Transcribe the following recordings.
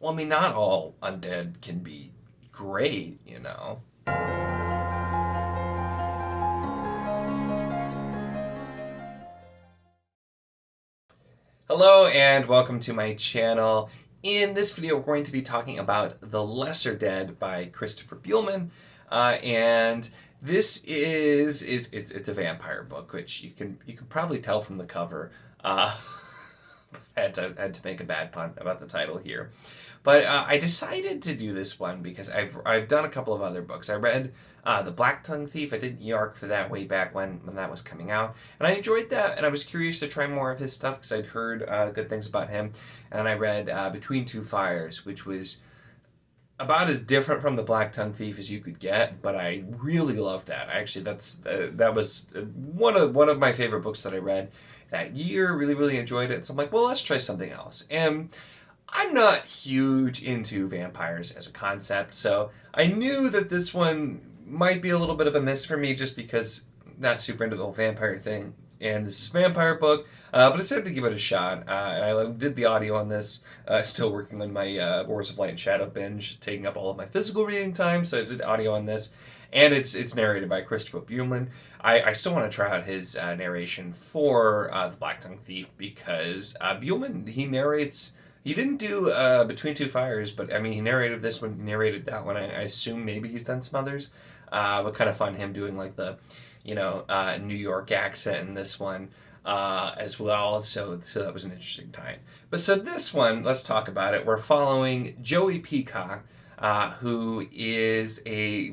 well, I mean, not all undead can be great, you know. Hello and welcome to my channel. In this video, we're going to be talking about The Lesser Dead by Christopher Buehlman, and this is it's a vampire book, which you can probably tell from the cover. Had to make a bad pun about the title here, but I decided to do this one because I've done a couple of other books. I read The Black Tongue Thief. I did Yark for that way back when that was coming out, and I enjoyed that. And I was curious to try more of his stuff because I'd heard good things about him. And I read Between Two Fires, which was about as different from The Black Tongue Thief as you could get, but I really loved that. Actually, that was one of my favorite books that I read that year. Really enjoyed it. So I'm like, well, let's try something else. And I'm not huge into vampires as a concept, so I knew that this one might be a little bit of a miss for me just because I'm not super into the whole vampire thing. And this is a vampire book, but I decided to give it a shot. And I did the audio on this, still working on my Wars of Light and Shadow binge, taking up all of my physical reading time, so I did audio on this. And it's narrated by Christopher Buehlman. I still want to try out his narration for The Black Tongue Thief because Buehlman, he narrates. He didn't do Between Two Fires, but I mean, he narrated this one, he narrated that one. I assume maybe he's done some others. But kind of fun him doing like the, New York accent in this one as well. So that was an interesting time. But so this one, let's talk about it. We're following Joey Peacock, who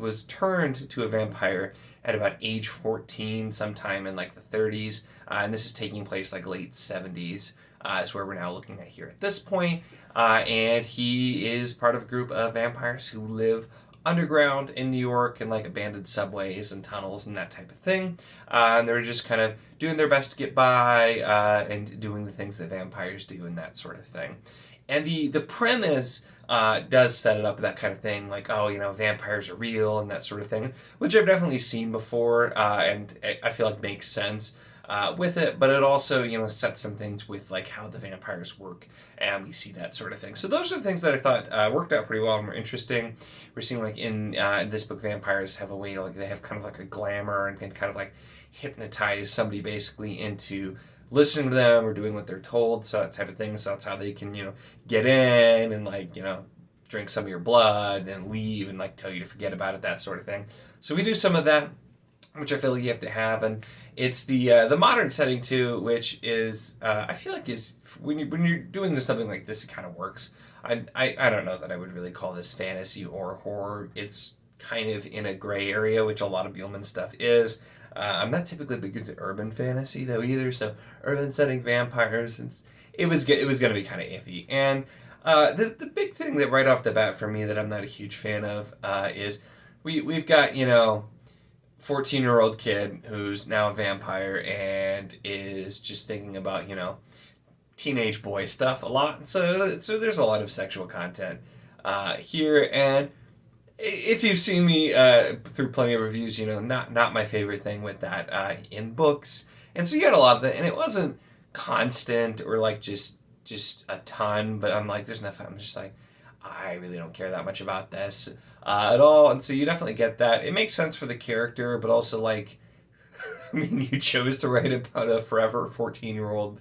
was turned to a vampire at about age 14, sometime in like the 30s, and this is taking place like late 70s. Is where we're now looking at here at this point. And he is part of a group of vampires who live underground in New York in like abandoned subways and tunnels and that type of thing. And they're just kind of doing their best to get by and doing the things that vampires do and that sort of thing. And the premise does set it up that kind of thing, like, vampires are real and that sort of thing, which I've definitely seen before, and I feel like makes sense with it, but it also, sets some things with like how the vampires work, and we see that sort of thing. So those are the things that I thought worked out pretty well and were interesting. We're seeing like in this book, vampires have a way to they have kind of like a glamour and can kind of like hypnotize somebody basically into listening to them or doing what they're told, so that type of thing. So that's how they can, get in and drink some of your blood and leave and tell you to forget about it, that sort of thing. So we do some of that, which I feel like you have to have, and it's the modern setting too, which is I feel like is when you're doing something like this, it kind of works. I don't know that I would really call this fantasy or horror. It's kind of in a gray area, which a lot of Buehlman stuff is. I'm not typically big into urban fantasy though either, so urban setting vampires, it was going to be kind of iffy. And the big thing that right off the bat for me that I'm not a huge fan of is we've got 14-year-old kid who's now a vampire and is just thinking about, teenage boy stuff a lot. So there's a lot of sexual content here. And if you've seen me through plenty of reviews, not my favorite thing with that in books. And so you had a lot of that, and it wasn't constant or just a ton, but I'm like, there's nothing. I'm just like, I really don't care that much about this at all. And so you definitely get that. It makes sense for the character, but also you chose to write about a forever 14-year-old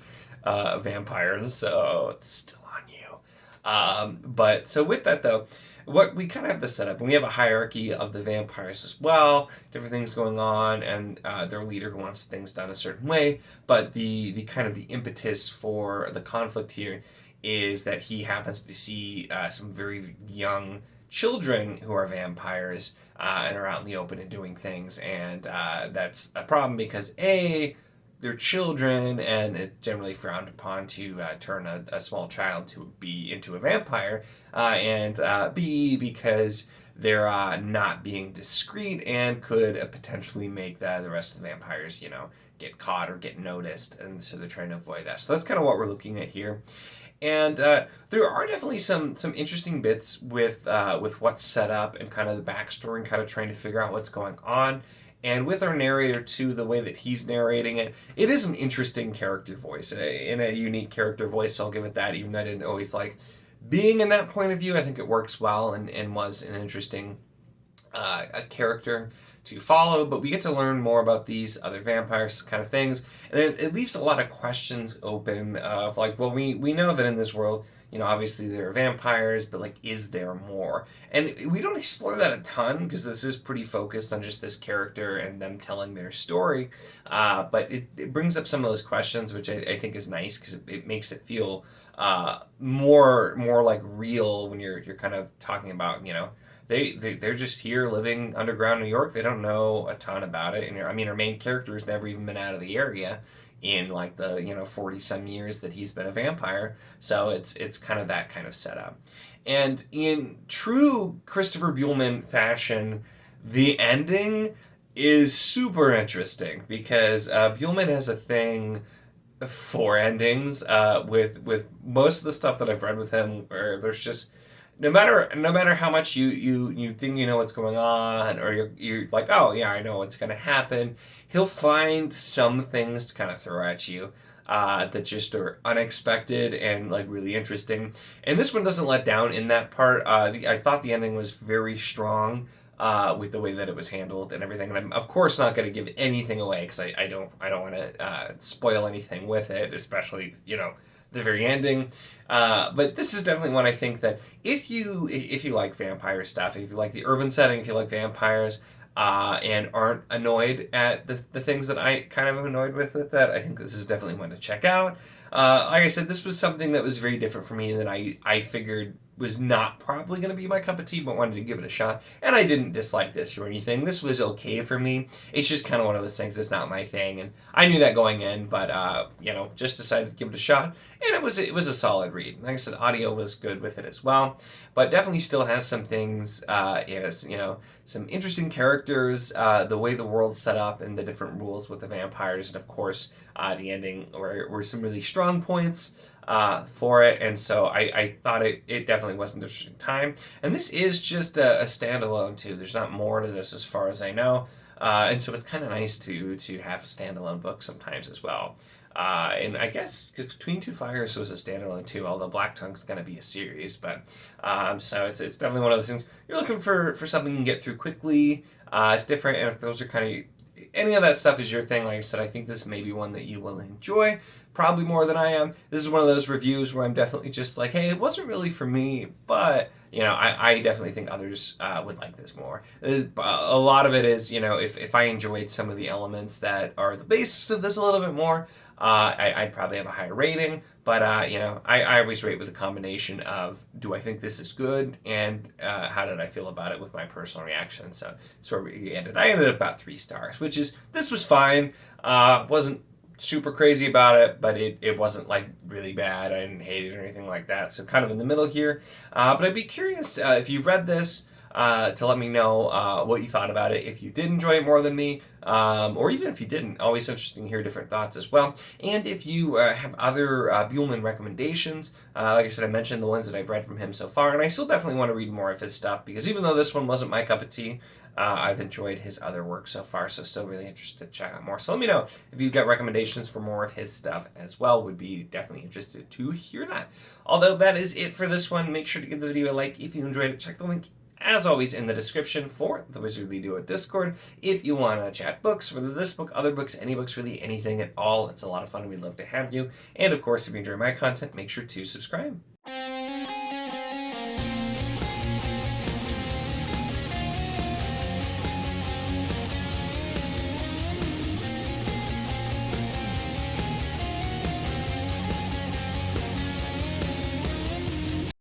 vampire, so it's still on you. But so with that though, what we kind of have the setup, and we have a hierarchy of the vampires as well, different things going on, and their leader who wants things done a certain way. But the kind of the impetus for the conflict here is that he happens to see some very young children who are vampires and are out in the open and doing things, and that's a problem because they're children, and it's generally frowned upon to turn a small child to be into a vampire, and B, because they're not being discreet and could potentially make the rest of the vampires, get caught or get noticed, and so they're trying to avoid that. So that's kind of what we're looking at here. And there are definitely some interesting bits with what's set up and kind of the backstory and kind of trying to figure out what's going on. And with our narrator, too, the way that he's narrating it, it is an interesting character voice, in a unique character voice, so I'll give it that, even though I didn't always like being in that point of view, I think it works well and was an interesting a character to follow, but we get to learn more about these other vampires kind of things, and it leaves a lot of questions open of like, well, we know that in this world, obviously there are vampires, but like, is there more? And we don't explore that a ton because this is pretty focused on just this character and them telling their story, but it brings up some of those questions, which I think is nice because it makes it feel more like real when you're kind of talking about, they're just here living underground New York. They don't know a ton about it. And I mean, our main character has never even been out of the area in like the 40 some years that he's been a vampire. So it's kind of that kind of setup. And in true Christopher Buehlman fashion, the ending is super interesting because Buehlman has a thing for endings with most of the stuff that I've read with him where there's just no matter how much you think you know what's going on, or you're like, oh yeah, I know what's going to happen, he'll find some things to kind of throw at you that just are unexpected and like really interesting. And this one doesn't let down in that part. I thought the ending was very strong with the way that it was handled and everything. And I'm of course not going to give anything away because I don't want to spoil anything with it, especially the very ending. But this is definitely one I think that if you like vampire stuff, if you like the urban setting, if you like vampires, and aren't annoyed at the things that I kind of am annoyed with that, I think this is definitely one to check out. Like I said, this was something that was very different for me than I figured was not probably going to be my cup of tea, but wanted to give it a shot. And I didn't dislike this or anything. This was okay for me. It's just kind of one of those things that's not my thing. And I knew that going in, but, just decided to give it a shot. And it was a solid read. Like I said, audio was good with it as well. But definitely still has some things in it. Some interesting characters, the way the world's set up and the different rules with the vampires. And of course, the ending were some really strong points for it, and so I thought it definitely was an interesting time. And this is just a standalone too. There's not more to this as far as I know, and so it's kind of nice to have a standalone book sometimes as well. And I guess because Between Two Fires was a standalone too, although Black Tongue's going to be a series, but so it's definitely one of those things you're looking for something you can get through quickly. It's different, and if those are kind of any of that stuff is your thing, like I said, I think this may be one that you will enjoy, probably more than I am. This is one of those reviews where I'm definitely just like, hey, it wasn't really for me, but, I definitely think others would like this more. A lot of it is, if I enjoyed some of the elements that are the basis of this a little bit more, I'd probably have a higher rating, but, I always rate with a combination of, do I think this is good, and how did I feel about it with my personal reaction, so that's where we ended. I ended up about 3 stars, which is, this was fine, wasn't super crazy about it, but it wasn't like really bad. I didn't hate it or anything like that, so kind of in the middle here, but I'd be curious if you've read this, to let me know what you thought about it, if you did enjoy it more than me, or even if you didn't. Always interesting to hear different thoughts as well. And if you have other Buehlman recommendations, like I said, I mentioned the ones that I've read from him so far, and I still definitely want to read more of his stuff, because even though this one wasn't my cup of tea, I've enjoyed his other work so far, so still really interested to check out more. So let me know if you've got recommendations for more of his stuff as well. Would be definitely interested to hear that. Although that is it for this one. Make sure to give the video a like if you enjoyed it. Check the link as always in the description for the Wizardly Duo Discord if you want to chat books, whether this book, other books, any books, really anything at all. It's a lot of fun and we'd love to have you. And of course, if you enjoy my content, make sure to subscribe.